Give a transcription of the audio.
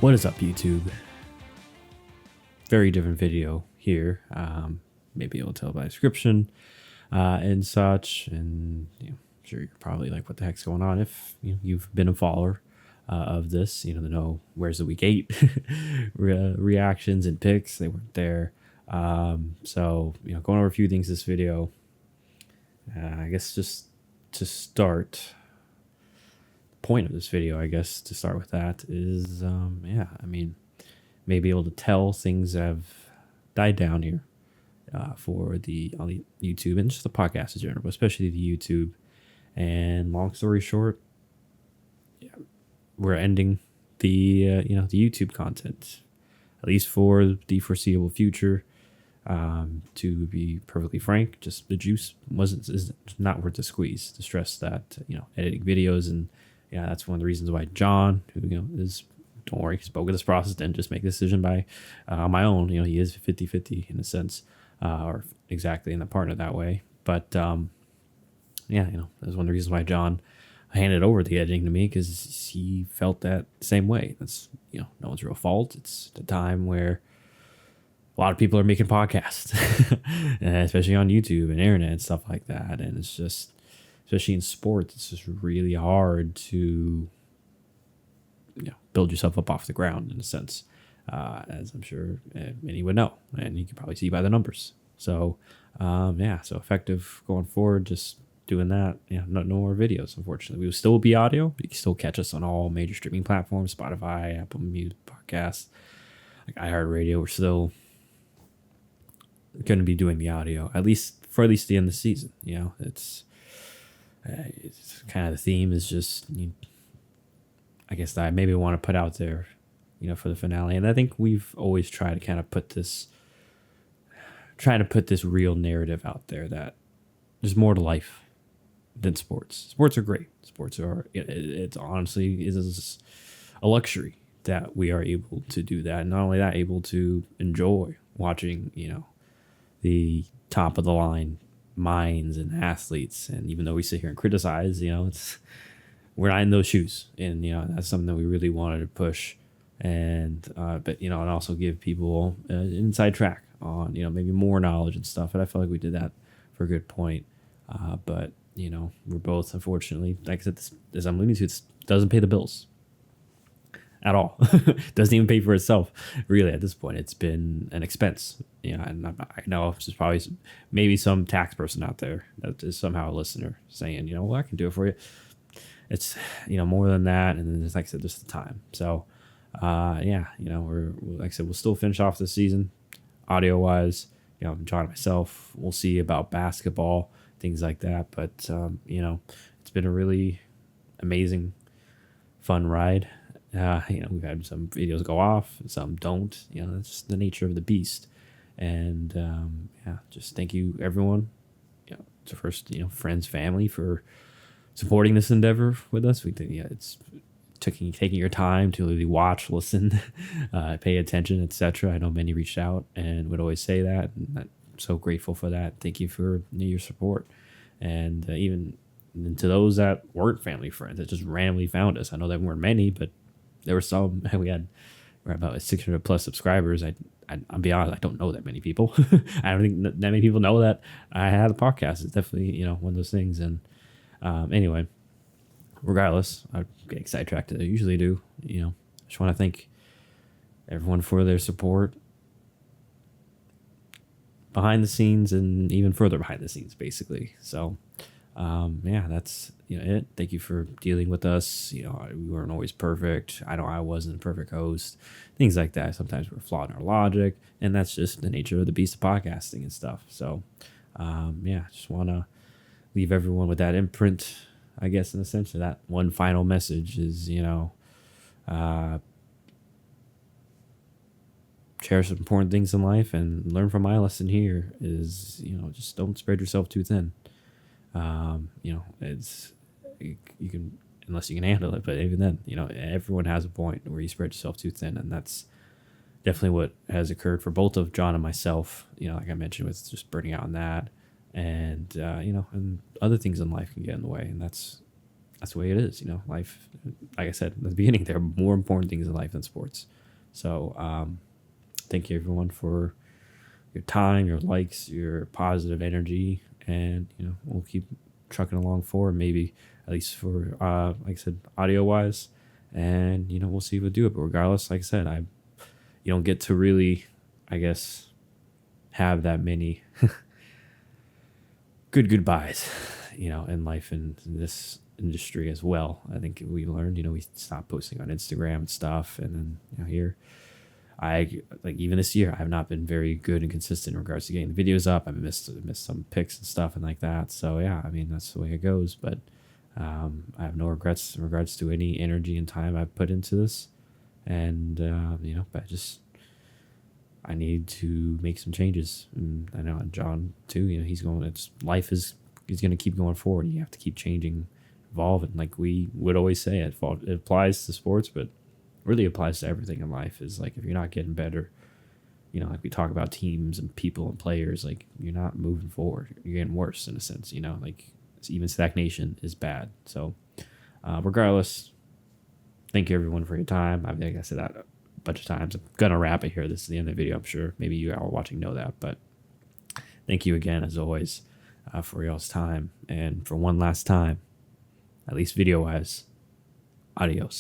What is up, YouTube? Very different video here. Maybe you'll tell by description and such. And I'm sure you're probably like, what the heck's going on? If you've been a follower of this, to know where's the week 8 reactions and picks. They weren't there. So going over a few things this video. I guess just to start. Point of this video, I guess, to start with that is maybe able to tell things have died down here for the on the YouTube and just the podcast in general, but especially the YouTube. And long story short, we're ending the the YouTube content, at least for the foreseeable future. To be perfectly frank, just the juice is not worth the squeeze. To stress that editing videos, and that's one of the reasons why John, who don't worry, spoke of this process, didn't just make a decision by on my own. He is 50-50 in a sense, or exactly in the partner that way. But that's one of the reasons why John handed over the editing to me, because he felt that same way. That's no one's real fault. It's the time where a lot of people are making podcasts, especially on YouTube and internet and stuff like that. And it's just, especially in sports, it's just really hard to build yourself up off the ground in a sense, as I'm sure many would know, and you can probably see by the numbers. So so effective going forward, just doing that. No more videos, unfortunately. We will still be audio. You can still catch us on all major streaming platforms: Spotify, Apple Music, Podcasts, like iHeartRadio. We're still going to be doing the audio, at least for the end of the season. It's kind of the theme is just, I guess, that I maybe want to put out there, for the finale. And I think we've always tried to kind of put this real narrative out there that there's more to life than sports. Sports are great. Sports are, it's honestly is a luxury that we are able to do that. And not only that, able to enjoy watching, the top of the line minds and athletes. And even though we sit here and criticize, we're not in those shoes. And that's something that we really wanted to push, and and also give people an inside track on maybe more knowledge and stuff. And I feel like we did that for a good point. But we're both, unfortunately, like I said, this, as I'm alluding to, this doesn't pay the bills at all. Doesn't even pay for itself, really. At this point, it's been an expense. And I know there's probably maybe some tax person out there that is somehow a listener saying, well, I can do it for you. It's more than that, and then there's, like I said, just the time. So we're, like I said, we'll still finish off this season audio wise. John and myself, we'll see about basketball, things like that. But it's been a really amazing, fun ride. We've had some videos go off, some don't. That's just the nature of the beast. And just thank you, everyone. To first, friends, family, for supporting this endeavor with us. We think it's taking your time to really watch, listen, pay attention, etc. I know many reached out and would always say that, and I'm so grateful for that. Thank you for your support, and even to those that weren't family friends that just randomly found us. I know there weren't many, but there were some. We're about 600 plus subscribers. I'll be honest, I don't know that many people. I don't think that many people know that I had a podcast. It's definitely one of those things. And anyway, regardless, I get sidetracked as I usually do. I just want to thank everyone for their support behind the scenes and even further behind the scenes, basically. So that's it. Thank you for dealing with us. We weren't always perfect. I know I wasn't a perfect host, things like that. Sometimes we're flawed in our logic, and that's just the nature of the beast of podcasting and stuff. So just want to leave everyone with that imprint, I guess, in a sense. That one final message is cherish some important things in life, and learn from my lesson here is just don't spread yourself too thin. It's you can, unless you can handle it, but even then, everyone has a point where you spread yourself too thin, and that's definitely what has occurred for both of John and myself. Like I mentioned, with just burning out on that, and and other things in life can get in the way, and that's that's the way it is. Life, like I said at the beginning, there are more important things in life than sports. So thank you everyone for your time, your likes, your positive energy, and we'll keep trucking along forward. Maybe at least for like I said, audio wise, and we'll see if we'll do it. But regardless, like I said, you don't get to really, I guess, have that many goodbyes, in life in this industry as well. I think we learned, we stopped posting on Instagram and stuff, and then here I like even this year I've not been very good and consistent in regards to getting the videos up. I've missed some pics and stuff and like that. So yeah, I mean that's the way it goes. But I have no regrets in regards to any energy and time I've put into this, and but I need to make some changes. And I know John too. He's going. Life is going to keep going forward. You have to keep changing, evolving. Like we would always say, it applies to sports, but really applies to everything in life. Is like if you're not getting better, like we talk about teams and people and players, like you're not moving forward. You're getting worse in a sense. Like even stagnation is bad. So regardless, thank you everyone for your time. I think I said that bunch of times. I'm gonna wrap it here. This is the end of the video. I'm sure maybe you all watching know that, but thank you again as always for y'all's time, and for one last time, at least video wise, adios.